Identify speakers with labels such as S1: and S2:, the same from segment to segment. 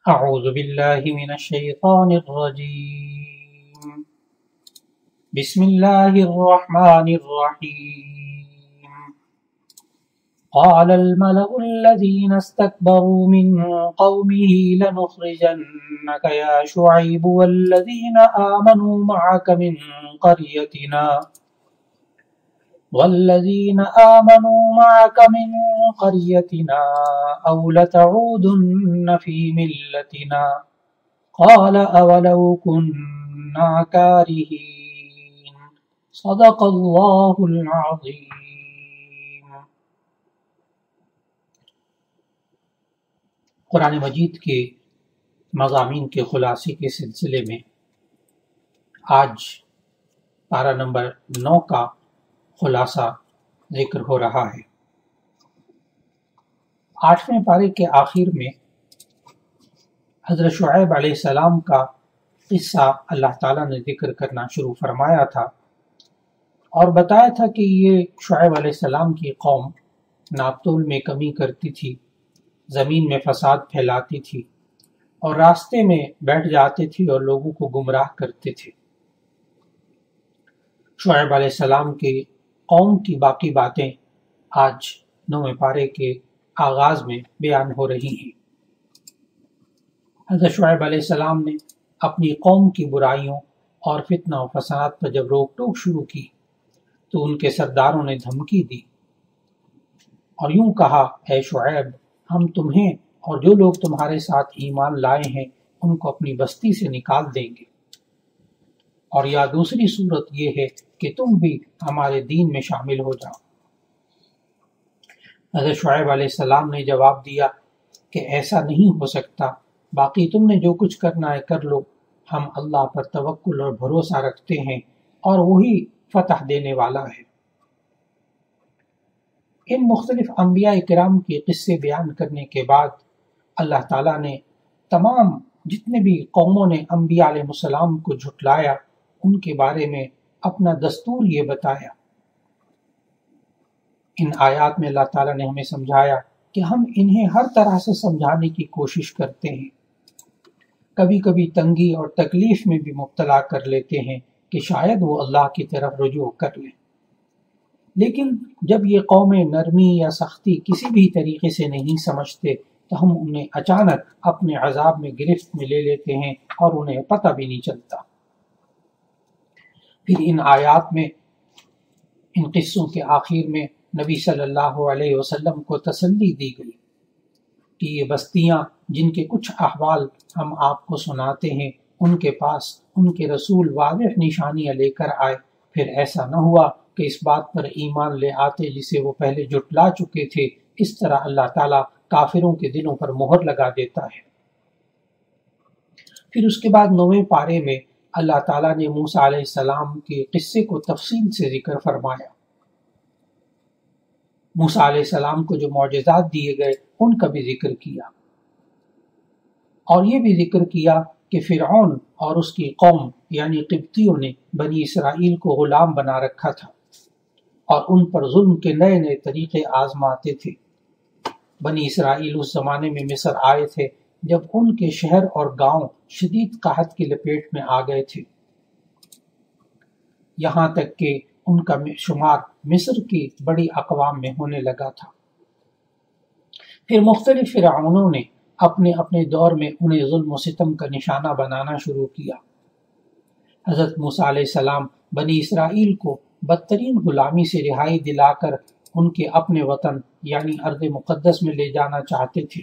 S1: اعوذ باللہ من الشیطان الرجیم بسم اللہ الرحمن الرحیم قال الملأ الذين استكبروا من قومه لنخرجنك يا شعيب والذين آمنوا معك من قريتنا أو لتعودن في ملتنا قال أولو كنا كارهين صدق الله العظيم۔ قرآن مجید کے مضامین کے خلاصے کے سلسلے میں آج پارہ نمبر 9 کا خلاصہ ذکر ہو رہا ہے۔ 8ویں پارے کے آخر میں حضرت شعیب علیہ السلام کا قصہ اللہ تعالیٰ نے ذکر کرنا شروع فرمایا تھا اور بتایا تھا کہ یہ شعیب علیہ السلام کی قوم ناپتول میں کمی کرتی تھی، زمین میں فساد پھیلاتی تھی اور راستے میں بیٹھ جاتے تھی اور لوگوں کو گمراہ کرتے تھے۔ شعیب علیہ السلام کی قوم کی باقی باتیں آج 9ویں پارے کے آغاز میں بیان ہو رہی ہیں۔ حضرت شعیب علیہ السلام نے اپنی قوم کی برائیوں اور فتنہ و فساد پر جب روک ٹوک شروع کی تو ان کے سرداروں نے دھمکی دی اور یوں کہا، اے شعیب، ہم تمہیں اور جو لوگ تمہارے ساتھ ایمان لائے ہیں ان کو اپنی بستی سے نکال دیں گے، اور یا دوسری صورت یہ ہے کہ تم بھی ہمارے دین میں شامل ہو جاؤ۔ حضرت شعیب علیہ السلام نے جواب دیا کہ ایسا نہیں ہو سکتا، باقی تم نے جو کچھ کرنا ہے کر لو، ہم اللہ پر توکل اور بھروسہ رکھتے ہیں اور وہی فتح دینے والا ہے۔ ان مختلف انبیاء کرام کے قصے بیان کرنے کے بعد اللہ تعالیٰ نے تمام جتنے بھی قوموں نے انبیاء علیہ السلام کو جھٹلایا ان کے بارے میں اپنا دستور یہ بتایا۔ ان آیات میں اللہ تعالیٰ نے ہمیں سمجھایا کہ ہم انہیں ہر طرح سے سمجھانے کی کوشش کرتے ہیں، کبھی کبھی تنگی اور تکلیف میں بھی مبتلا کر لیتے ہیں کہ شاید وہ اللہ کی طرف رجوع کر لیں، لیکن جب یہ قومیں نرمی یا سختی کسی بھی طریقے سے نہیں سمجھتے تو ہم انہیں اچانک اپنے عذاب میں گرفت میں لے لیتے ہیں اور انہیں پتہ بھی نہیں چلتا۔ پھر ان آیات میں ان قصوں کے آخر میں نبی صلی اللہ علیہ وسلم کو تسلی دی گئی کہ یہ بستیاں جن کے کچھ احوال ہم آپ کو سناتے ہیں ان کے پاس ان کے رسول واضح نشانیاں لے کر آئے، پھر ایسا نہ ہوا کہ اس بات پر ایمان لے آتے جسے وہ پہلے جھٹلا چکے تھے۔ اس طرح اللہ تعالیٰ کافروں کے دلوں پر مہر لگا دیتا ہے۔ پھر اس کے بعد 9ویں پارے میں اللہ تعالیٰ نے موسیٰ علیہ السلام کے قصے کو تفصیل سے ذکر فرمایا۔ موسیٰ علیہ السلام کو جو معجزات دیے گئے ان کا بھی ذکر کیا، اور یہ بھی ذکر کیا کہ فرعون اور اس کی قوم یعنی قبطیوں نے بنی اسرائیل کو غلام بنا رکھا تھا اور ان پر ظلم کے نئے نئے طریقے آزماتے تھے۔ بنی اسرائیل اس زمانے میں مصر آئے تھے جب ان کے شہر اور گاؤں شدید قحط کی لپیٹ میں آ گئے تھے، یہاں تک کہ ان کا شمار مصر کی بڑی اقوام میں ہونے لگا تھا۔ پھر مختلف فرعونوں نے اپنے اپنے دور میں انہیں ظلم و ستم کا نشانہ بنانا شروع کیا۔ حضرت موسیٰ علیہ السلام بنی اسرائیل کو بدترین غلامی سے رہائی دلا کر ان کے اپنے وطن یعنی ارض مقدس میں لے جانا چاہتے تھے۔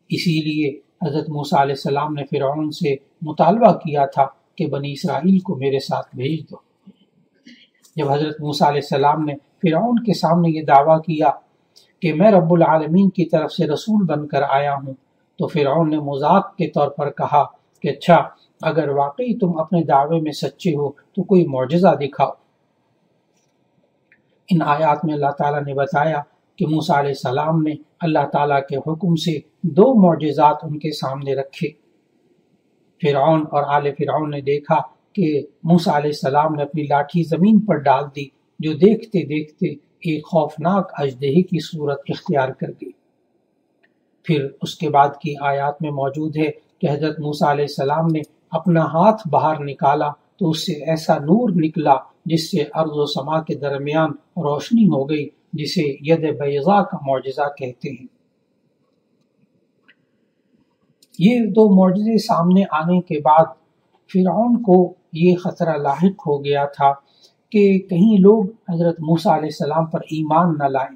S1: اسی لیے حضرت موسیٰ علیہ السلام نے فرعون سے مطالبہ کیا تھا کہ بنی اسرائیل کو میرے ساتھ بھیج دو۔ جب حضرت موسیٰ علیہ السلام نے فرعون کے سامنے یہ دعویٰ کیا کہ میں رب العالمین کی طرف سے رسول بن کر آیا ہوں، تو فرعون نے مذاق کے طور پر کہا کہ اچھا، اگر واقعی تم اپنے دعوے میں سچے ہو تو کوئی معجزہ دکھاؤ۔ ان آیات میں اللہ تعالیٰ نے بتایا کہ موسیٰ علیہ السلام نے اللہ تعالیٰ کے حکم سے 2 معجزات ان کے سامنے رکھے۔ فرعون اور آل فرعون نے دیکھا کہ موسیٰ علیہ السلام نے اپنی لاٹھی زمین پر ڈال دی، جو دیکھتے دیکھتے ایک خوفناک اژدہے کی صورت اختیار کر گئی۔ پھر اس کے بعد کی آیات میں موجود ہے کہ حضرت موسیٰ علیہ السلام نے اپنا ہاتھ باہر نکالا تو اس سے ایسا نور نکلا جس سے ارض و سما کے درمیان روشنی ہو گئی، جسے ید بیضاء کا معجزہ کہتے ہیں۔ یہ دو معجزے سامنے آنے کے بعد فرعون کو یہ خطرہ لاحق ہو گیا تھا کہ کہیں لوگ حضرت موسیٰ علیہ السلام پر ایمان نہ لائیں،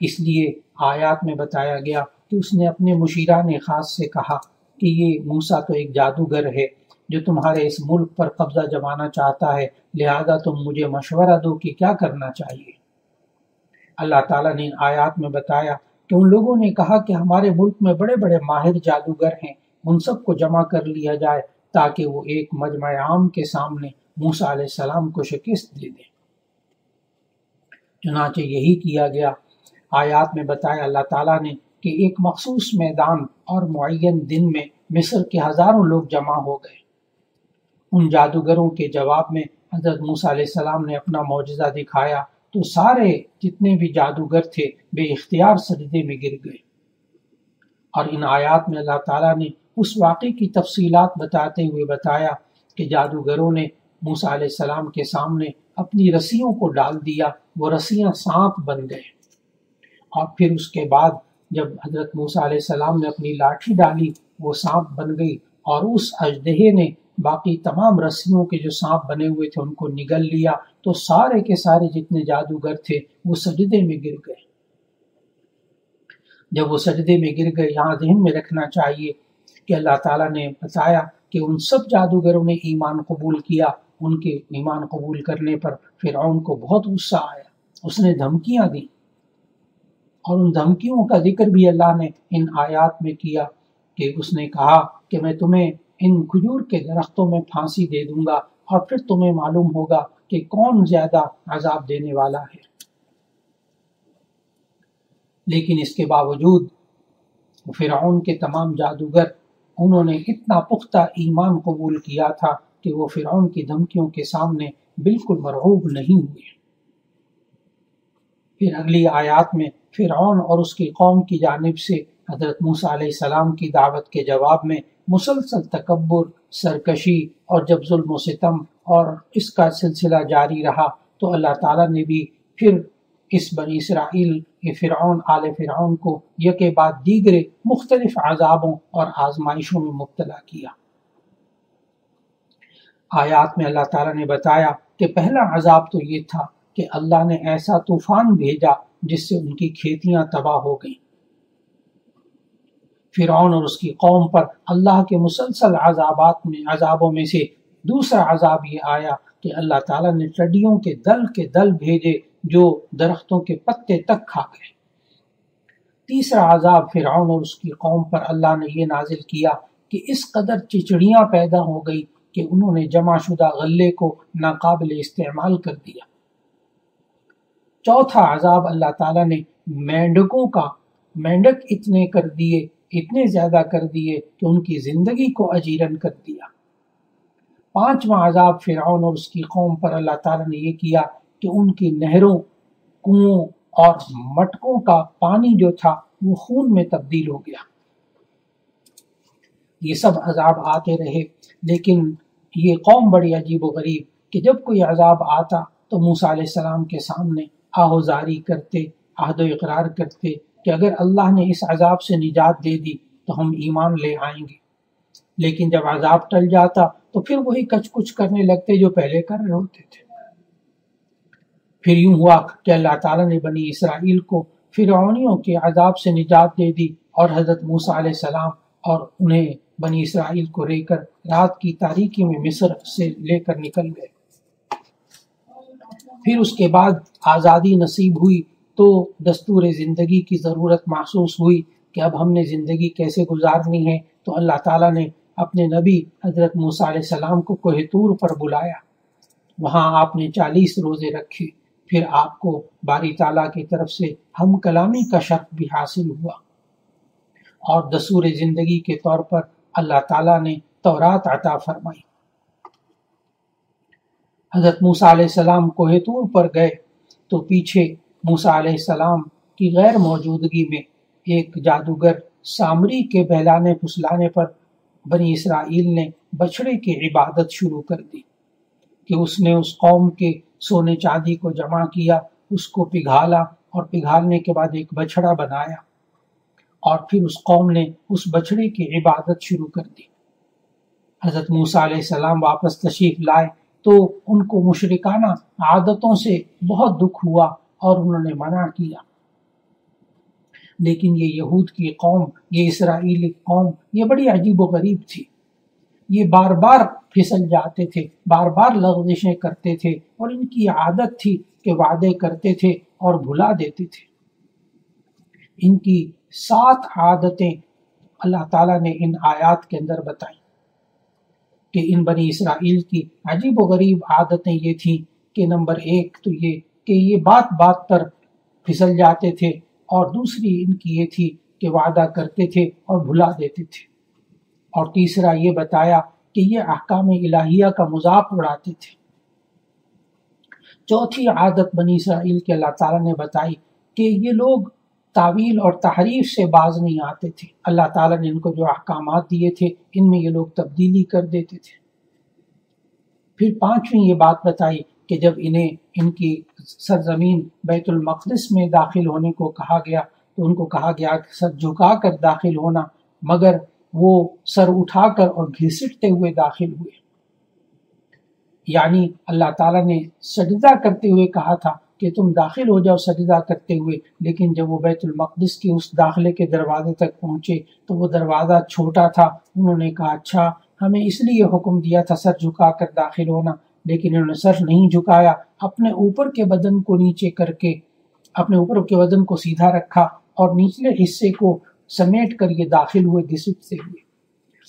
S1: اس لیے آیات میں بتایا گیا کہ اس نے اپنے مشیران خاص سے کہا کہ یہ موسیٰ تو ایک جادوگر ہے جو تمہارے اس ملک پر قبضہ جمانا چاہتا ہے، لہذا تم مجھے مشورہ دو کہ کیا کرنا چاہیے۔ اللہ تعالیٰ نے آیات میں بتایا کہ ان لوگوں نے کہا کہ ہمارے ملک میں بڑے بڑے ماہر جادوگر ہیں، ان سب کو جمع کر لیا جائے تاکہ وہ ایک مجمع عام کے سامنے موسیٰ علیہ السلام کو شکست دے دیں۔ چنانچہ یہی کیا گیا۔ آیات میں بتایا اللہ تعالیٰ نے کہ ایک مخصوص میدان اور معین دن میں مصر کے ہزاروں لوگ جمع ہو گئے۔ ان جادوگروں کے جواب میں حضرت موسیٰ علیہ السلام نے اپنا معجزہ دکھایا تو سارے جتنے بھی جادوگر تھے بے اختیار سجدے میں گر گئے۔ اور ان آیات میں اللہ تعالیٰ نے اس واقعے کی تفصیلات بتاتے ہوئے بتایا کہ جادوگروں نے موسیٰ علیہ السلام کے سامنے اپنی رسیوں کو ڈال دیا، وہ رسیاں سانپ بن گئے، اور پھر اس کے بعد جب حضرت موسیٰ علیہ السلام نے اپنی لاٹھی ڈالی وہ سانپ بن گئی، اور اس اژدہے نے باقی تمام رسیوں کے جو سانپ بنے ہوئے تھے ان کو نگل لیا، تو سارے کے سارے جتنے جادوگر تھے وہ سجدے میں گر گئے۔ جب وہ سجدے میں گر گئے، یہاں ذہن میں رکھنا چاہیے کہ اللہ تعالیٰ نے بتایا کہ ان سب جادوگروں نے ایمان قبول کیا۔ ان کے ایمان قبول کرنے پر فرعون کو بہت غصہ آیا، اس نے دھمکیاں دی، اور ان دھمکیوں کا ذکر بھی اللہ نے ان آیات میں کیا کہ اس نے کہا کہ میں تمہیں ان کھجور کے درختوں میں پھانسی دے دوں گا، اور پھر تمہیں معلوم ہوگا کہ کون زیادہ عذاب دینے والا ہے۔ لیکن اس کے باوجود فرعون کے تمام جادوگر انہوں نے اتنا پختہ ایمان قبول کیا تھا کہ وہ فرعون کی دھمکیوں کے سامنے بالکل مرعوب نہیں ہوئے۔ پھر اگلی آیات میں فرعون اور اس کی قوم کی جانب سے حضرت موسیٰ علیہ السلام کی دعوت کے جواب میں مسلسل تکبر، سرکشی اور جب ظلم و ستم اور اس کا سلسلہ جاری رہا تو اللہ تعالیٰ نے بھی پھر اس بنی اسرائیل فرعون آل فرعون کو یکے بعد دیگرے مختلف عذابوں اور آزمائشوں میں مبتلا کیا۔ آیات میں اللہ تعالیٰ نے بتایا کہ پہلا عذاب تو یہ تھا کہ اللہ نے ایسا طوفان بھیجا جس سے ان کی کھیتیاں تباہ ہو گئیں۔ فرعون اور اس کی قوم پر اللہ کے مسلسل عذابوں میں سے دوسرا عذاب یہ آیا کہ اللہ تعالیٰ نے ٹڈیوں کے دل بھیجے جو درختوں کے پتے تک کھا گئے۔ تیسرا عذاب فرعون اور اس کی قوم پر اللہ نے یہ نازل کیا کہ اس قدر چچڑیاں پیدا ہو گئی کہ انہوں نے جمع شدہ غلے کو ناقابل استعمال کر دیا۔ چوتھا عذاب اللہ تعالیٰ نے مینڈک اتنے زیادہ کر دیے کہ ان کی زندگی کو اجیرن کر دیا۔ پانچواں عذاب فرعون اور اس کی قوم پر اللہ تعالیٰ نے یہ کیا کہ ان کی نہروں، کنووں اور مٹکوں کا پانی جو تھا وہ خون میں تبدیل ہو گیا۔ یہ سب عذاب آتے رہے، لیکن یہ قوم بڑی عجیب و غریب کہ جب کوئی عذاب آتا تو موسیٰ علیہ السلام کے سامنے آہوزاری کرتے، عہد و اقرار کرتے کہ اگر اللہ نے اس عذاب سے نجات دے دی تو ہم ایمان لے آئیں گے، لیکن جب عذاب ٹل جاتا تو پھر وہی کچھ کچھ کرنے لگتے جو پہلے کر رہے ہوتے تھے۔ پھر یوں ہوا کہ اللہ تعالیٰ نے بنی اسرائیل کو فرعونیوں کے عذاب سے نجات دے دی، اور حضرت موسیٰ علیہ السلام اور انہیں بنی اسرائیل کو لے کر رات کی تاریکی میں مصر سے لے کر نکل گئے۔ پھر اس کے بعد آزادی نصیب ہوئی تو دستور زندگی کی ضرورت محسوس ہوئی کہ اب ہم نے زندگی کیسے گزارنی ہے، تو اللہ تعالیٰ نے اپنے نبی حضرت موسیٰ علیہ السلام کو کوہ طور پر بلایا۔ وہاں آپ نے 40 روزے رکھے، پھر آپ کو باری تعالیٰ کی طرف سے ہم کلامی کا شرف بھی حاصل ہوا، اور دستور زندگی کے طور پر اللہ تعالیٰ نے تورات عطا فرمائی۔ حضرت موسیٰ علیہ السلام کوہ طور پر گئے تو پیچھے موسیٰ علیہ السلام کی غیر موجودگی میں ایک جادوگر سامری کے بہلانے پھسلانے پر بنی اسرائیل نے بچڑے کی عبادت شروع کر دی کہ اس نے اس قوم کے سونے چاندی کو جمع کیا، اس کو پگھالا اور پگھالنے کے بعد ایک بچڑا بنایا، اور پھر اس قوم نے اس بچڑے کی عبادت شروع کر دی۔ حضرت موسیٰ علیہ السلام واپس تشریف لائے تو ان کو مشرکانہ عادتوں سے بہت دکھ ہوا اور انہوں نے منع کیا، لیکن یہ یہود کی قوم، یہ اسرائیلی قوم، یہ بڑی عجیب و غریب تھی۔ یہ بار بار پھسل جاتے تھے، بار بار لغزشیں کرتے تھے، اور ان کی عادت تھی کہ وعدے کرتے تھے اور بھلا دیتے تھے۔ ان کی 7 عادتیں اللہ تعالیٰ نے ان آیات کے اندر بتائیں کہ ان بنی اسرائیل کی عجیب و غریب عادتیں یہ تھیں کہ نمبر 1 تو یہ کہ یہ بات بات پر پھسل جاتے تھے، اور دوسری ان کی یہ تھی کہ وعدہ کرتے تھے اور بھلا دیتے تھے، اور تیسرا یہ بتایا کہ یہ احکام الہیہ کا مذاق اڑاتے تھے۔ چوتھی عادت بنی اسرائیل کے اللہ تعالیٰ نے بتائی کہ یہ لوگ تعویل اور تحریف سے باز نہیں آتے تھے۔ اللہ تعالیٰ نے ان کو جو احکامات دیے تھے ان میں یہ لوگ تبدیلی کر دیتے تھے۔ پھر 5ویں یہ بات بتائی کہ جب انہیں ان کی سرزمین بیت المقدس میں داخل ہونے کو کہا گیا تو ان کو کہا گیا کہ سر جھکا کر داخل ہونا، مگر وہ سر اٹھا کر اور گھسٹتے ہوئے داخل ہوئے۔ یعنی اللہ تعالیٰ نے سجدہ کرتے ہوئے کہا تھا کہ تم داخل ہو جاؤ سجدہ کرتے ہوئے، لیکن جب وہ بیت المقدس کی اس داخلے کے دروازے تک پہنچے تو وہ دروازہ چھوٹا تھا۔ انہوں نے کہا اچھا ہمیں اس لیے حکم دیا تھا سر جھکا کر داخل ہونا، لیکن انہوں نے سر نہیں جھکایا، اپنے اوپر کے بدن کو نیچے کر کے اپنے اوپر کے بدن کو سیدھا رکھا اور نچلے حصے کو سمیٹ کر یہ داخل ہوئے گھسٹتے ہوئے۔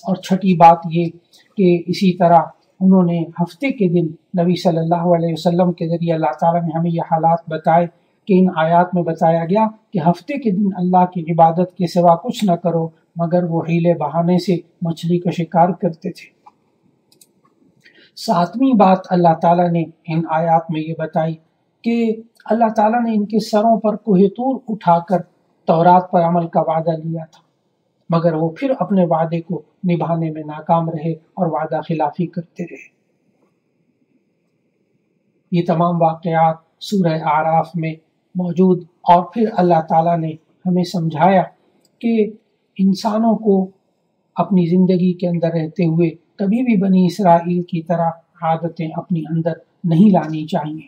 S1: اور چھٹی بات یہ کہ اسی طرح انہوں نے ہفتے کے دن نبی صلی اللہ علیہ وسلم کے ذریعے اللہ تعالیٰ نے ہمیں یہ حالات بتائے کہ ان آیات میں بتایا گیا کہ ہفتے کے دن اللہ کی عبادت کے سوا کچھ نہ کرو، مگر وہ حیلے بہانے سے مچھلی کا شکار کرتے تھے۔ 7ویں بات اللہ تعالیٰ نے ان آیات میں یہ بتائی کہ اللہ تعالیٰ نے ان کے سروں پر کوہ طور اٹھا کر تورات پر عمل کا وعدہ لیا تھا، مگر وہ پھر اپنے وعدے کو نبھانے میں ناکام رہے اور وعدہ خلافی کرتے رہے۔ یہ تمام واقعات سورہ اعراف میں موجود، اور پھر اللہ تعالیٰ نے ہمیں سمجھایا کہ انسانوں کو اپنی زندگی کے اندر رہتے ہوئے کبھی بھی بنی اسرائیل کی طرح عادتیں اپنی اندر نہیں لانی چاہیے،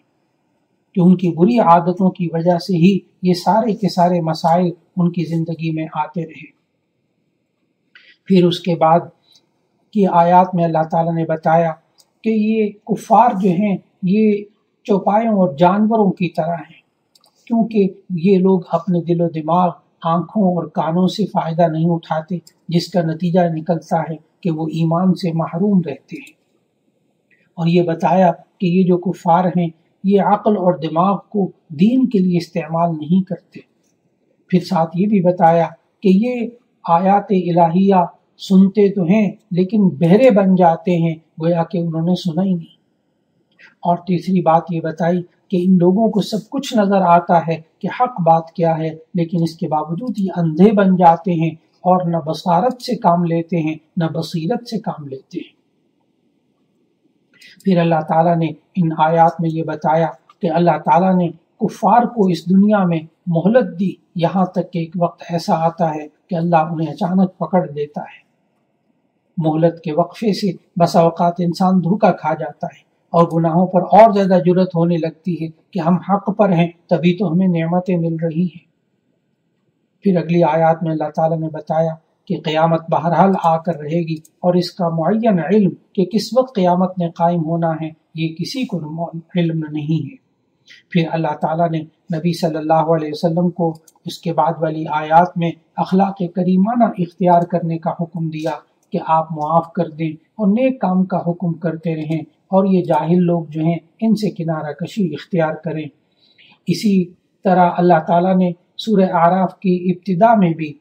S1: کہ ان کی بری عادتوں کی وجہ سے ہی یہ سارے کے سارے مسائل ان کی زندگی میں آتے رہے۔ پھر اس کے بعد کی آیات میں اللہ تعالیٰ نے بتایا کہ یہ کفار جو ہیں یہ چوپایوں اور جانوروں کی طرح ہیں، کیونکہ یہ لوگ اپنے دل و دماغ، آنکھوں اور کانوں سے فائدہ نہیں اٹھاتے، جس کا نتیجہ نکلتا ہے کہ وہ ایمان سے محروم رہتے ہیں۔ اور یہ بتایا کہ یہ جو کفار ہیں یہ عقل اور دماغ کو دین کے لیے استعمال نہیں کرتے۔ پھر ساتھ یہ بھی بتایا کہ یہ آیات الہیہ سنتے تو ہیں لیکن بہرے بن جاتے ہیں، گویا کہ انہوں نے سنا ہی نہیں۔ اور تیسری بات یہ بتائی کہ ان لوگوں کو سب کچھ نظر آتا ہے کہ حق بات کیا ہے، لیکن اس کے باوجود یہ اندھے بن جاتے ہیں اور نہ بصارت سے کام لیتے ہیں نہ بصیرت سے کام لیتے ہیں۔ پھر اللہ تعالیٰ نے ان آیات میں یہ بتایا کہ اللہ تعالیٰ نے کفار کو اس دنیا میں مہلت دی، یہاں تک کہ ایک وقت ایسا آتا ہے کہ اللہ انہیں اچانک پکڑ لیتا ہے۔ مہلت کے وقفے سے بسا اوقات انسان دھوکا کھا جاتا ہے اور گناہوں پر اور زیادہ جرأت ہونے لگتی ہے کہ ہم حق پر ہیں تبھی تو ہمیں نعمتیں مل رہی ہیں۔ پھر اگلی آیات میں اللہ تعالیٰ نے بتایا کہ قیامت بہرحال آ کر رہے گی، اور اس کا معین علم کہ کس وقت قیامت نے قائم ہونا ہے یہ کسی کو علم نہیں ہے۔ پھر اللہ تعالیٰ نے نبی صلی اللہ علیہ وسلم کو اس کے بعد والی آیات میں اخلاق کریمانہ اختیار کرنے کا حکم دیا کہ آپ معاف کر دیں اور نیک کام کا حکم کرتے رہیں، اور یہ جاہل لوگ جو ہیں ان سے کنارہ کشی اختیار کریں۔ اسی طرح اللہ تعالیٰ نے سورہ اعراف کی ابتدا میں بھی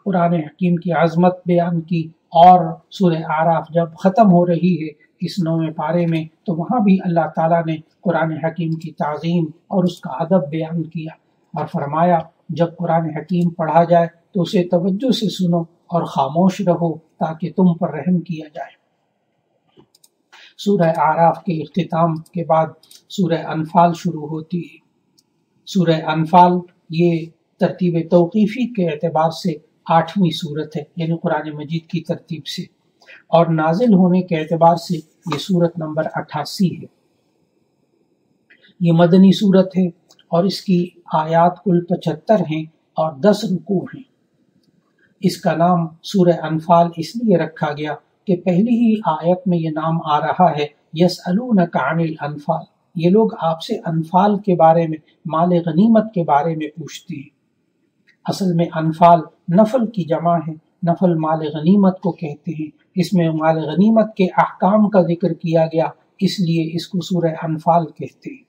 S1: قرآن حکیم کی عظمت بیان کی، اور سورہ اعراف جب ختم ہو رہی ہے اس 9ویں پارے میں تو وہاں بھی اللہ تعالیٰ نے قرآن حکیم کی تعظیم اور اس کا ادب بیان کیا، اور فرمایا جب قرآن حکیم پڑھا جائے تو اسے توجہ سے سنو اور خاموش رہو تاکہ تم پر رحم کیا جائے۔ سورہ اعراف کے اختتام کے بعد سورہ انفال شروع ہوتی ہے۔ سورہ انفال یہ ترتیب توقیفی کے اعتبار سے 8ویں سورت ہے، یعنی قرآن مجید کی ترتیب سے، اور نازل ہونے کے اعتبار سے یہ سورت نمبر 88 ہے۔ یہ مدنی سورت ہے اور اس کی آیات کل 75 ہیں اور 10 رکوع ہیں۔ اس کا نام سورہ انفال اس لیے رکھا گیا کہ پہلی ہی آیت میں یہ نام آ رہا ہے، یسألونک عن الانفال، یہ لوگ آپ سے انفال کے بارے میں، مال غنیمت کے بارے میں پوچھتے ہیں۔ اصل میں انفال نفل کی جمع ہے، نفل مال غنیمت کو کہتے ہیں۔ اس میں مال غنیمت کے احکام کا ذکر کیا گیا، اس لیے اس کو سورہ انفال کہتے ہیں۔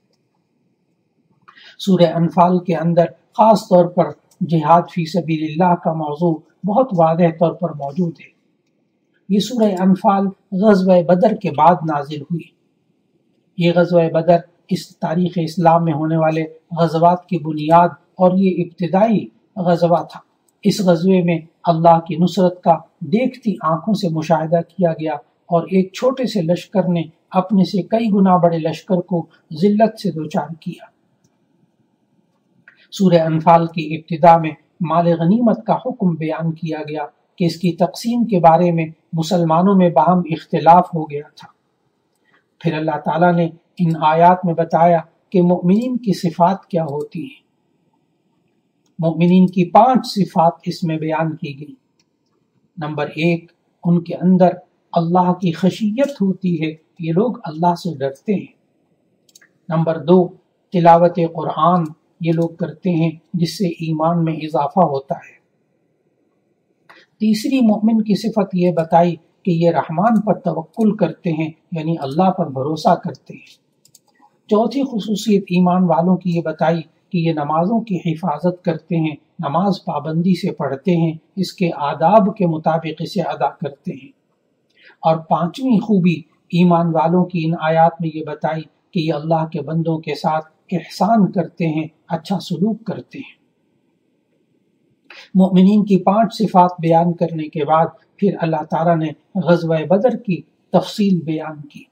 S1: سورہ انفال کے اندر خاص طور پر جہاد فی سبیل اللہ کا موضوع بہت واضح طور پر موجود ہے۔ یہ سورہ انفال غزوہ بدر کے بعد نازل ہوئی۔ یہ غزوہ بدر اس تاریخ اسلام میں ہونے والے غزوات کی بنیاد اور یہ ابتدائی غزوہ تھا۔ اس غزوے میں اللہ کی نصرت کا دیکھتی آنکھوں سے مشاہدہ کیا گیا اور ایک چھوٹے سے لشکر نے اپنے سے کئی گنا بڑے لشکر کو ذلت سے دوچار کیا۔ سورہ انفال کی ابتدا میں مال غنیمت کا حکم بیان کیا گیا کہ اس کی تقسیم کے بارے میں مسلمانوں میں باہم اختلاف ہو گیا تھا۔ پھر اللہ تعالیٰ نے ان آیات میں بتایا کہ مؤمنین کی صفات کیا ہوتی ہیں۔ مؤمنین کی 5 صفات اس میں بیان کی گئی۔ نمبر 1، ان کے اندر اللہ کی خشیت ہوتی ہے، یہ لوگ اللہ سے ڈرتے ہیں۔ نمبر 2، تلاوت قرآن یہ لوگ کرتے ہیں جس سے ایمان میں اضافہ ہوتا ہے۔ تیسری مومن کی صفت یہ بتائی کہ یہ رحمان پر توکل کرتے ہیں، یعنی اللہ پر بھروسہ کرتے ہیں۔ چوتھی خصوصیت ایمان والوں کی یہ بتائی کہ یہ نمازوں کی حفاظت کرتے ہیں، نماز پابندی سے پڑھتے ہیں، اس کے آداب کے مطابق اسے ادا کرتے ہیں۔ اور 5ویں خوبی ایمان والوں کی ان آیات میں یہ بتائی کہ یہ اللہ کے بندوں کے ساتھ احسان کرتے ہیں، اچھا سلوک کرتے ہیں۔ مومنین کی 5 صفات بیان کرنے کے بعد پھر اللہ تعالیٰ نے غزوہ بدر کی تفصیل بیان کی۔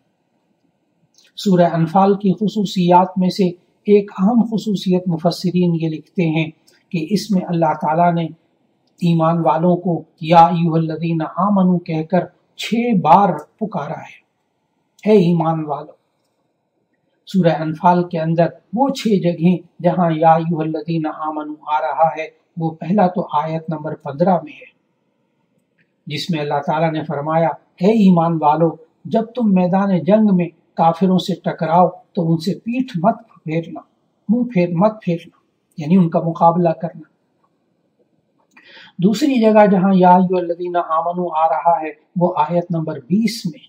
S1: سورہ انفال کی خصوصیات میں سے ایک اہم خصوصیت مفسرین یہ لکھتے ہیں کہ اس میں اللہ تعالیٰ نے ایمان والوں کو یا ایھا الذین آمنوا کہہ کر 6 بار پکارا ہے، اے ایمان والو۔ سورہ انفال کے اندر وہ 6 جگہیں جہاں یا ایھا الذین آمنوا آ رہا ہے، وہ پہلا تو آیت نمبر 15 میں ہے، جس میں اللہ تعالیٰ نے فرمایا، اے ایمان والو، جب تم میدان جنگ میں کافروں سے ٹکراؤ تو ان سے پیٹھ مت پھیرنا، منہ مت پھیرنا، یعنی ان کا مقابلہ کرنا۔ دوسری جگہ جہاں یا ایھا الذین آمنوا آ رہا ہے وہ آیت نمبر 20 میں۔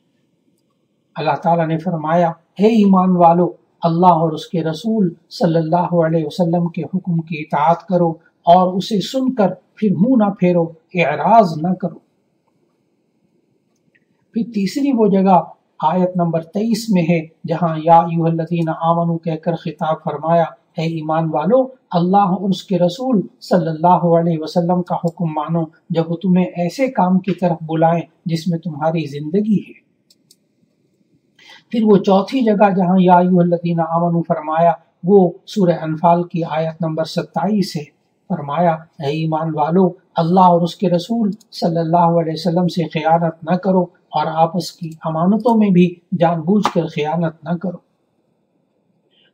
S1: اللہ تعالیٰ نے فرمایا، اے ایمان والو، اللہ اور اس کے رسول صلی اللہ علیہ وسلم کے حکم کی اطاعت کرو اور اسے سن کر پھر منہ نہ پھیرو، اعراض نہ کرو۔ پھر تیسری وہ جگہ آیت نمبر 23 میں ہے جہاں یا ایھا الذین آمنوا کہہ کر خطاب فرمایا، اے ایمان والو، اللہ اور اس کے رسول صلی اللہ علیہ وسلم کا حکم مانو جب وہ تمہیں ایسے کام کی طرف بلائیں جس میں تمہاری زندگی ہے۔ پھر وہ چوتھی جگہ جہاں یا ایھا الذین آمنوا فرمایا وہ سورہ انفال کی آیت نمبر 27 ہے۔ فرمایا، اے ایمان والو، اللہ اور اس کے رسول صلی اللہ علیہ وسلم سے خیانت نہ کرو اور آپس کی امانتوں میں بھی جان بوجھ کر خیانت نہ کرو۔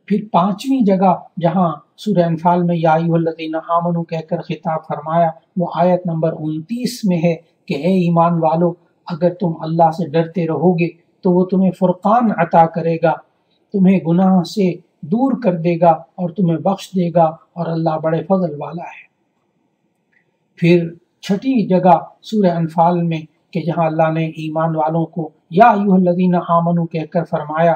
S1: پھر 5ویں جگہ جہاں سورہ انفال میں یا ایھا الذین آمنوا کہہ کر خطاب فرمایا وہ آیت نمبر 29 میں ہے کہ اے ایمان والو، اگر تم اللہ سے ڈرتے رہو گے تو وہ تمہیں فرقان عطا کرے گا، تمہیں گناہ سے دور کر دے گا اور تمہیں بخش دے گا، اور اللہ بڑے فضل والا ہے۔ پھر 6ٹھی جگہ سورہ انفال میں کہ جہاں اللہ نے ایمان والوں کو یا ایھا الذین آمنوا کہہ کر فرمایا،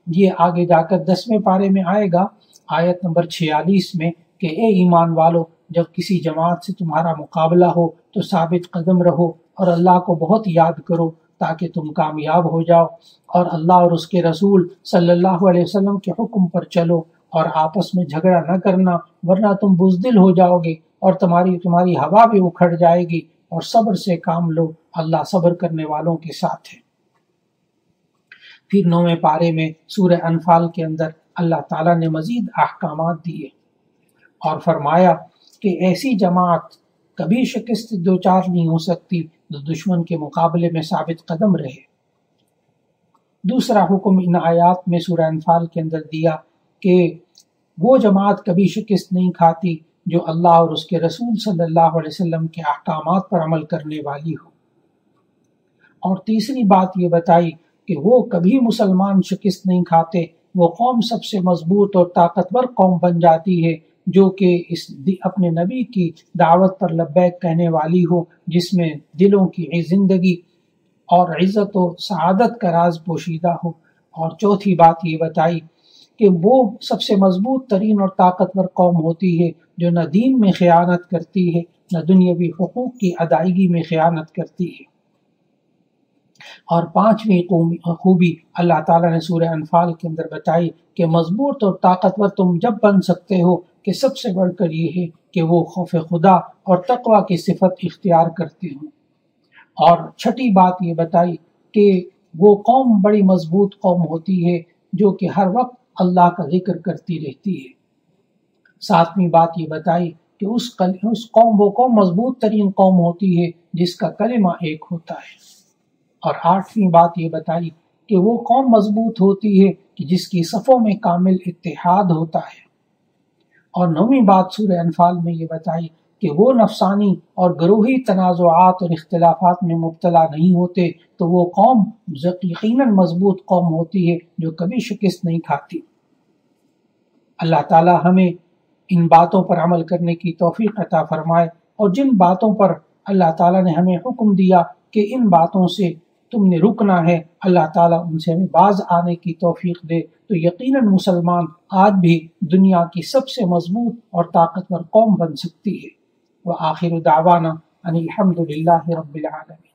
S1: یہ آگے جا کر 10ویں پارے میں آئے گا آیت نمبر 46 میں کہ اے ایمان والو، جب کسی جماعت سے تمہارا مقابلہ ہو تو ثابت قدم رہو اور اللہ کو بہت یاد کرو تاکہ تم کامیاب ہو جاؤ، اور اللہ اور اس کے رسول صلی اللہ علیہ وسلم کے حکم پر چلو اور آپس میں جھگڑا نہ کرنا ورنہ تم بزدل ہو جاؤ گے اور تمہاری ہوا بھی اکھڑ جائے گی، اور صبر سے کام لو، اللہ صبر کرنے والوں کے ساتھ ہے۔ پھر 9ویں پارے میں سورہ انفال کے اندر اللہ تعالیٰ نے مزید احکامات دیے اور فرمایا کہ ایسی جماعت کبھی شکست دوچار نہیں ہو سکتی جو دشمن کے مقابلے میں ثابت قدم رہے۔ دوسرا حکم ان آیات میں سورہ انفال کے اندر دیا کہ وہ جماعت کبھی شکست نہیں کھاتی جو اللہ اور اس کے رسول صلی اللہ علیہ وسلم کے احکامات پر عمل کرنے والی ہو۔ اور تیسری بات یہ بتائی کہ وہ کبھی مسلمان شکست نہیں کھاتے، وہ قوم سب سے مضبوط اور طاقتور قوم بن جاتی ہے جو کہ اپنے نبی کی دعوت پر لبیک کہنے والی ہو، جس میں دلوں کی زندگی اور عزت و سعادت کا راز پوشیدہ ہو۔ اور چوتھی بات یہ بتائی کہ وہ سب سے مضبوط ترین اور طاقتور قوم ہوتی ہے جو نہ دین میں خیانت کرتی ہے نہ دنیاوی حقوق کی ادائیگی میں خیانت کرتی ہے۔ اور پانچویں خوبی اللہ تعالیٰ نے سورہ انفال کے اندر بتائی کہ مضبوط اور طاقتور تم جب بن سکتے ہو کہ سب سے بڑھ کر یہ ہے کہ وہ خوف خدا اور تقوی کی صفت اختیار کرتے ہوں۔ اور چھٹی بات یہ بتائی کہ وہ قوم بڑی مضبوط قوم ہوتی ہے جو کہ ہر وقت اللہ کا ذکر کرتی رہتی ہے۔ ساتویں بات یہ بتائی کہ وہ قوم مضبوط ترین قوم ہوتی ہے جس کا کلمہ ایک ہوتا ہے۔ اور آٹھویں بات یہ بتائی کہ وہ قوم مضبوط ہوتی ہے کہ جس کی صفوں میں کامل اتحاد ہوتا ہے۔ اور نویں بات سورہ انفال میں یہ بتائی کہ وہ نفسانی اور گروہی تنازعات اور اختلافات میں مبتلا نہیں ہوتے، تو وہ قوم یقیناً مضبوط قوم ہوتی ہے جو کبھی شکست نہیں کھاتی۔ اللہ تعالی ہمیں ان باتوں پر عمل کرنے کی توفیق عطا فرمائے، اور جن باتوں پر اللہ تعالیٰ نے ہمیں حکم دیا کہ ان باتوں سے تم نے رکنا ہے، اللہ تعالیٰ ان سے ہمیں باز آنے کی توفیق دے، تو یقیناً مسلمان آج بھی دنیا کی سب سے مضبوط اور طاقتور قوم بن سکتی ہے۔ وآخر دعوانا ان الحمد للہ رب العالمین۔